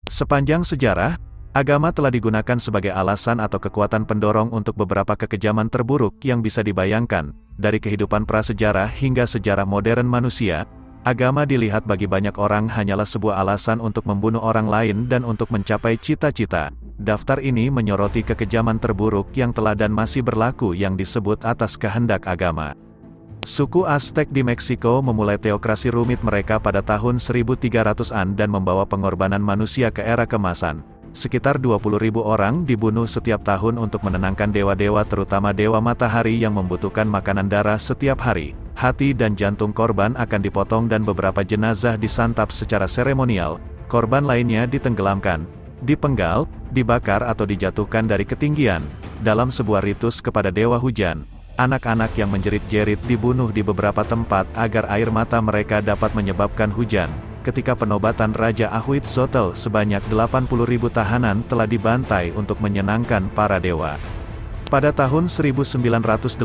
Sepanjang sejarah, agama telah digunakan sebagai alasan atau kekuatan pendorong untuk beberapa kekejaman terburuk yang bisa dibayangkan. Dari kehidupan prasejarah hingga sejarah modern manusia, agama dilihat bagi banyak orang hanyalah sebuah alasan untuk membunuh orang lain dan untuk mencapai cita-cita. Daftar ini menyoroti kekejaman terburuk yang telah dan masih berlaku yang disebut atas kehendak agama. Suku Aztec di Meksiko memulai teokrasi rumit mereka pada tahun 1300-an dan membawa pengorbanan manusia ke era kemasan. Sekitar 20.000 orang dibunuh setiap tahun untuk menenangkan dewa-dewa, terutama dewa matahari yang membutuhkan makanan darah setiap hari. Hati dan jantung korban akan dipotong dan beberapa jenazah disantap secara seremonial. Korban lainnya ditenggelamkan, dipenggal, dibakar atau dijatuhkan dari ketinggian. Dalam sebuah ritus kepada dewa hujan, anak-anak yang menjerit-jerit dibunuh di beberapa tempat agar air mata mereka dapat menyebabkan hujan. Ketika penobatan Raja Ahuitzotl, sebanyak 80.000 tahanan telah dibantai untuk menyenangkan para dewa. Pada tahun 1980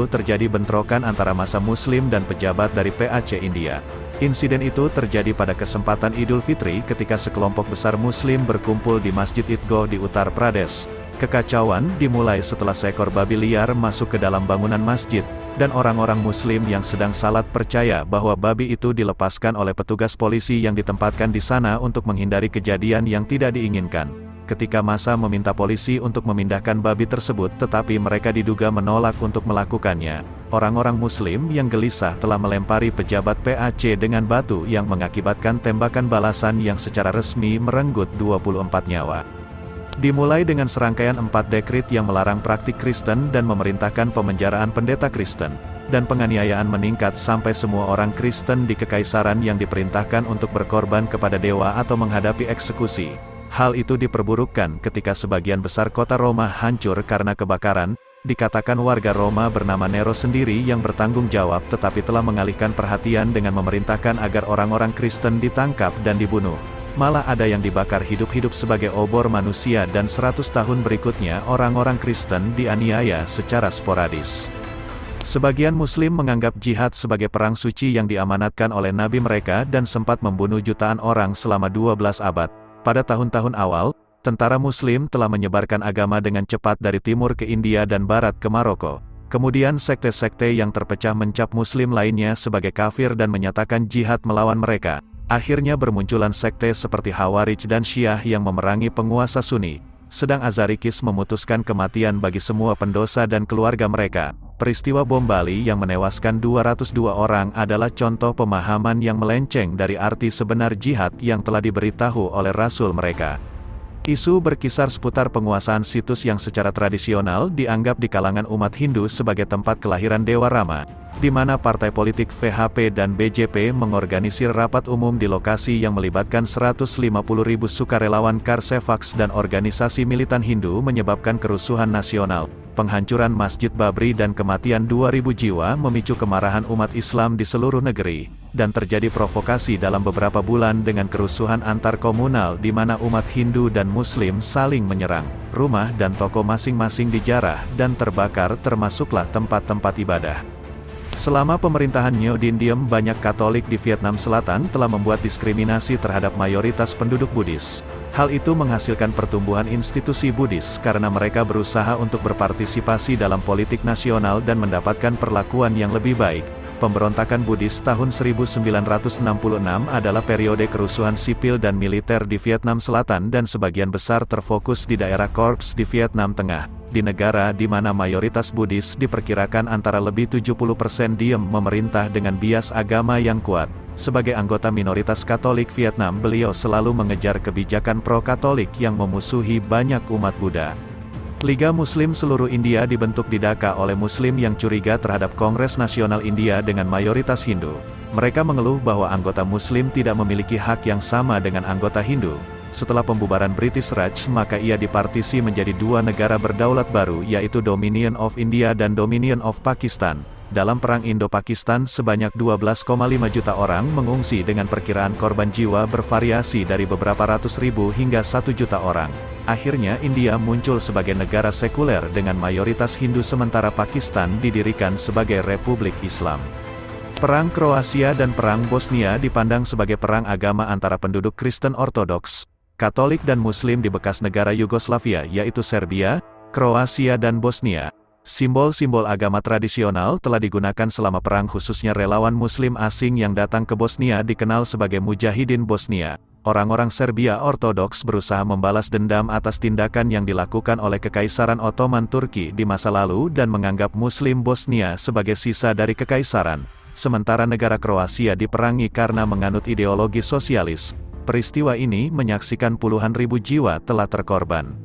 terjadi bentrokan antara massa Muslim dan pejabat dari PAC India. Insiden itu terjadi pada kesempatan Idul Fitri ketika sekelompok besar Muslim berkumpul di Masjid Idgoh di Uttar Pradesh. Kekacauan dimulai setelah seekor babi liar masuk ke dalam bangunan masjid, dan orang-orang Muslim yang sedang salat percaya bahwa babi itu dilepaskan oleh petugas polisi yang ditempatkan di sana untuk menghindari kejadian yang tidak diinginkan. Ketika massa meminta polisi untuk memindahkan babi tersebut, tetapi mereka diduga menolak untuk melakukannya, orang-orang Muslim yang gelisah telah melempari pejabat PAC dengan batu yang mengakibatkan tembakan balasan yang secara resmi merenggut 24 nyawa. Dimulai dengan serangkaian 4 dekrit yang melarang praktik Kristen dan memerintahkan pemenjaraan pendeta Kristen, dan penganiayaan meningkat sampai semua orang Kristen di kekaisaran yang diperintahkan untuk berkorban kepada dewa atau menghadapi eksekusi. Hal itu diperburukkan ketika sebagian besar kota Roma hancur karena kebakaran. Dikatakan warga Roma bernama Nero sendiri yang bertanggung jawab, tetapi telah mengalihkan perhatian dengan memerintahkan agar orang-orang Kristen ditangkap dan dibunuh. Malah ada yang dibakar hidup-hidup sebagai obor manusia, dan 100 tahun berikutnya orang-orang Kristen dianiaya secara sporadis. Sebagian Muslim menganggap jihad sebagai perang suci yang diamanatkan oleh nabi mereka dan sempat membunuh jutaan orang selama 12 abad. Pada tahun-tahun awal, tentara Muslim telah menyebarkan agama dengan cepat dari timur ke India dan barat ke Maroko. Kemudian sekte-sekte yang terpecah mencap Muslim lainnya sebagai kafir dan menyatakan jihad melawan mereka. Akhirnya bermunculan sekte seperti Khawarij dan Syiah yang memerangi penguasa Sunni, sedang Azarikis memutuskan kematian bagi semua pendosa dan keluarga mereka. Peristiwa bom Bali yang menewaskan 202 orang adalah contoh pemahaman yang melenceng dari arti sebenar jihad yang telah diberitahu oleh Rasul mereka. Isu berkisar seputar penguasaan situs yang secara tradisional dianggap di kalangan umat Hindu sebagai tempat kelahiran Dewa Rama, di mana partai politik VHP dan BJP mengorganisir rapat umum di lokasi yang melibatkan 150.000 sukarelawan Karsevaks dan organisasi militan Hindu, menyebabkan kerusuhan nasional, penghancuran Masjid Babri dan kematian 2.000 jiwa, memicu kemarahan umat Islam di seluruh negeri, dan terjadi provokasi dalam beberapa bulan dengan kerusuhan antar komunal di mana umat Hindu dan Muslim saling menyerang. Rumah dan toko masing-masing dijarah dan terbakar, termasuklah tempat-tempat ibadah. Selama pemerintahan Ngo Dinh Diem, banyak Katolik di Vietnam Selatan telah membuat diskriminasi terhadap mayoritas penduduk Buddhis. Hal itu menghasilkan pertumbuhan institusi Buddhis karena mereka berusaha untuk berpartisipasi dalam politik nasional dan mendapatkan perlakuan yang lebih baik. Pemberontakan Buddhis tahun 1966 adalah periode kerusuhan sipil dan militer di Vietnam Selatan, dan sebagian besar terfokus di daerah Corps di Vietnam Tengah, di negara di mana mayoritas Buddhis diperkirakan antara lebih 70% diem memerintah dengan bias agama yang kuat. Sebagai anggota minoritas Katolik Vietnam, beliau selalu mengejar kebijakan pro-Katolik yang memusuhi banyak umat Buddha. Liga Muslim seluruh India dibentuk di Dhaka oleh Muslim yang curiga terhadap Kongres Nasional India dengan mayoritas Hindu. Mereka mengeluh bahwa anggota Muslim tidak memiliki hak yang sama dengan anggota Hindu. Setelah pembubaran British Raj, maka ia dipartisi menjadi 2 negara berdaulat baru, yaitu Dominion of India dan Dominion of Pakistan. Dalam Perang Indo-Pakistan, sebanyak 12,5 juta orang mengungsi dengan perkiraan korban jiwa bervariasi dari beberapa ratus ribu hingga 1 juta orang. Akhirnya India muncul sebagai negara sekuler dengan mayoritas Hindu, sementara Pakistan didirikan sebagai Republik Islam. Perang Kroasia dan Perang Bosnia dipandang sebagai perang agama antara penduduk Kristen Ortodoks Katolik dan Muslim di bekas negara Yugoslavia yaitu Serbia, Kroasia dan Bosnia. Simbol-simbol agama tradisional telah digunakan selama perang khususnya relawan Muslim asing yang datang ke Bosnia dikenal sebagai Mujahidin Bosnia. Orang-orang Serbia Ortodoks berusaha membalas dendam atas tindakan yang dilakukan oleh Kekaisaran Ottoman Turki di masa lalu dan menganggap Muslim Bosnia sebagai sisa dari kekaisaran. Sementara negara Kroasia diperangi karena menganut ideologi sosialis. Peristiwa ini menyaksikan puluhan ribu jiwa telah terkorban.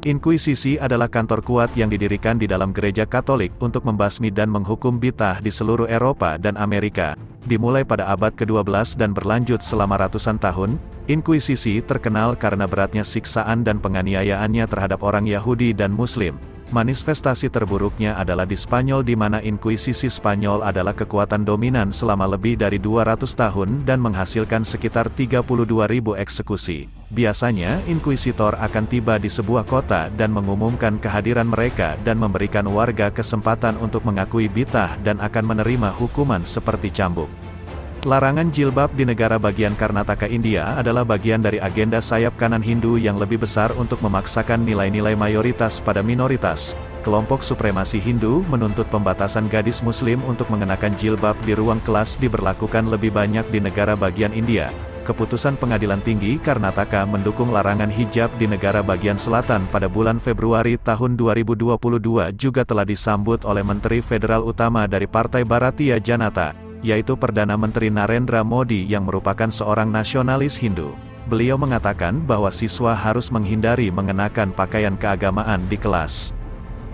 Inkuisisi adalah kantor kuat yang didirikan di dalam gereja Katolik untuk membasmi dan menghukum bid'ah di seluruh Eropa dan Amerika. Dimulai pada abad ke-12 dan berlanjut selama ratusan tahun, Inkuisisi terkenal karena beratnya siksaan dan penganiayaannya terhadap orang Yahudi dan Muslim. Manifestasi terburuknya adalah di Spanyol di mana Inkuisisi Spanyol adalah kekuatan dominan selama lebih dari 200 tahun dan menghasilkan sekitar 32.000 eksekusi. Biasanya, inkuisitor akan tiba di sebuah kota dan mengumumkan kehadiran mereka dan memberikan warga kesempatan untuk mengakui bid'ah dan akan menerima hukuman seperti cambuk. Larangan jilbab di negara bagian Karnataka India adalah bagian dari agenda sayap kanan Hindu yang lebih besar untuk memaksakan nilai-nilai mayoritas pada minoritas. Kelompok supremasi Hindu menuntut pembatasan gadis Muslim untuk mengenakan jilbab di ruang kelas diberlakukan lebih banyak di negara bagian India. Keputusan Pengadilan Tinggi Karnataka mendukung larangan hijab di negara bagian selatan pada bulan Februari tahun 2022 juga telah disambut oleh Menteri Federal Utama dari Partai Bharatiya Janata, yaitu Perdana Menteri Narendra Modi yang merupakan seorang nasionalis Hindu. Beliau mengatakan bahwa siswa harus menghindari mengenakan pakaian keagamaan di kelas.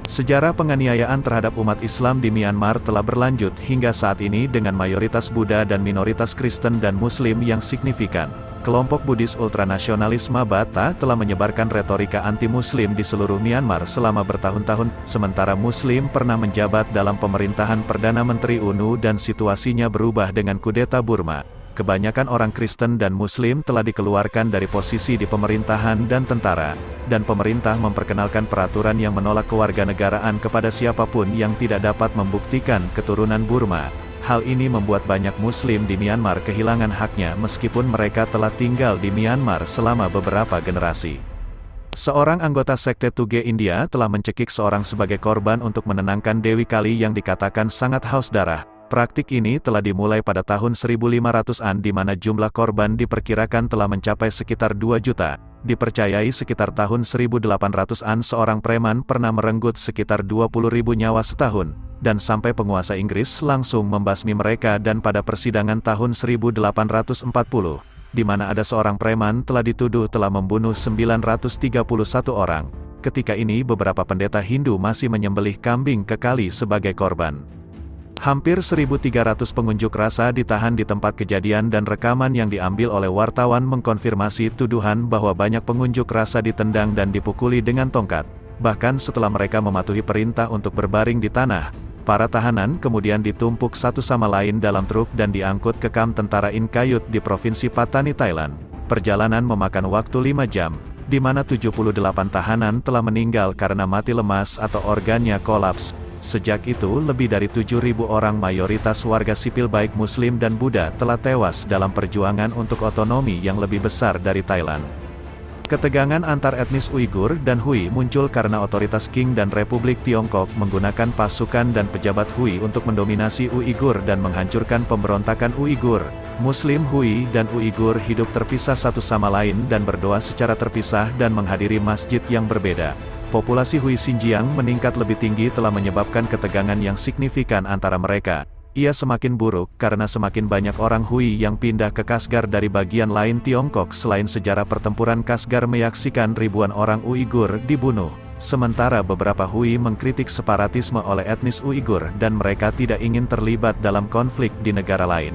Sejarah penganiayaan terhadap umat Islam di Myanmar telah berlanjut hingga saat ini dengan mayoritas Buddha dan minoritas Kristen dan Muslim yang signifikan. Kelompok Buddhis ultranasionalis Mabata telah menyebarkan retorika anti-Muslim di seluruh Myanmar selama bertahun-tahun, sementara Muslim pernah menjabat dalam pemerintahan Perdana Menteri UNU dan situasinya berubah dengan kudeta Burma. Kebanyakan orang Kristen dan Muslim telah dikeluarkan dari posisi di pemerintahan dan tentara, dan pemerintah memperkenalkan peraturan yang menolak kewarganegaraan kepada siapapun yang tidak dapat membuktikan keturunan Burma. Hal ini membuat banyak Muslim di Myanmar kehilangan haknya meskipun mereka telah tinggal di Myanmar selama beberapa generasi. Seorang anggota sekte Tuge India telah mencekik seorang sebagai korban untuk menenangkan Dewi Kali yang dikatakan sangat haus darah. Praktik ini telah dimulai pada tahun 1500-an di mana jumlah korban diperkirakan telah mencapai sekitar 2 juta. Dipercayai sekitar tahun 1800-an seorang preman pernah merenggut sekitar 20.000 nyawa setahun, dan sampai penguasa Inggris langsung membasmi mereka dan pada persidangan tahun 1840, di mana ada seorang preman telah dituduh telah membunuh 931 orang. Ketika ini beberapa pendeta Hindu masih menyembelih kambing ke kali sebagai korban. Hampir 1.300 pengunjuk rasa ditahan di tempat kejadian dan rekaman yang diambil oleh wartawan mengkonfirmasi tuduhan bahwa banyak pengunjuk rasa ditendang dan dipukuli dengan tongkat. Bahkan setelah mereka mematuhi perintah untuk berbaring di tanah, para tahanan kemudian ditumpuk satu sama lain dalam truk dan diangkut ke kamp tentara Inchayut di Provinsi Pattani, Thailand. Perjalanan memakan waktu 5 jam, di mana 78 tahanan telah meninggal karena mati lemas atau organnya kolaps. Sejak itu lebih dari 7.000 orang mayoritas warga sipil baik Muslim dan Buddha telah tewas dalam perjuangan untuk otonomi yang lebih besar dari Thailand. Ketegangan antar etnis Uighur dan Hui muncul karena otoritas Qing dan Republik Tiongkok menggunakan pasukan dan pejabat Hui untuk mendominasi Uighur dan menghancurkan pemberontakan Uighur. Muslim Hui dan Uighur hidup terpisah satu sama lain dan berdoa secara terpisah dan menghadiri masjid yang berbeda. Populasi Hui Xinjiang meningkat lebih tinggi telah menyebabkan ketegangan yang signifikan antara mereka. Ia semakin buruk karena semakin banyak orang Hui yang pindah ke Kashgar dari bagian lain Tiongkok. Selain sejarah pertempuran Kashgar menyaksikan ribuan orang Uighur dibunuh. Sementara beberapa Hui mengkritik separatisme oleh etnis Uighur dan mereka tidak ingin terlibat dalam konflik di negara lain.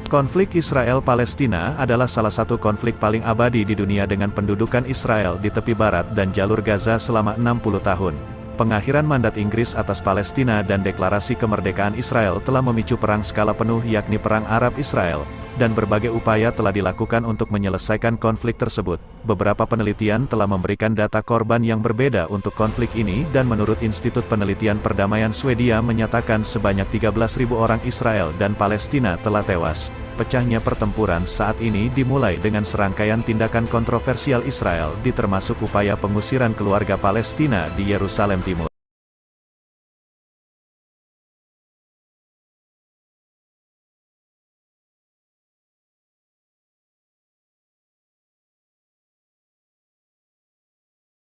Konflik Israel-Palestina adalah salah satu konflik paling abadi di dunia dengan pendudukan Israel di tepi barat dan jalur Gaza selama 60 tahun. Pengakhiran mandat Inggris atas Palestina dan deklarasi kemerdekaan Israel telah memicu perang skala penuh yakni Perang Arab-Israel. dan berbagai upaya telah dilakukan untuk menyelesaikan konflik tersebut. Beberapa penelitian telah memberikan data korban yang berbeda untuk konflik ini dan menurut Institut Penelitian Perdamaian Swedia menyatakan sebanyak 13.000 orang Israel dan Palestina telah tewas. Pecahnya pertempuran saat ini dimulai dengan serangkaian tindakan kontroversial Israel termasuk upaya pengusiran keluarga Palestina di Yerusalem Timur.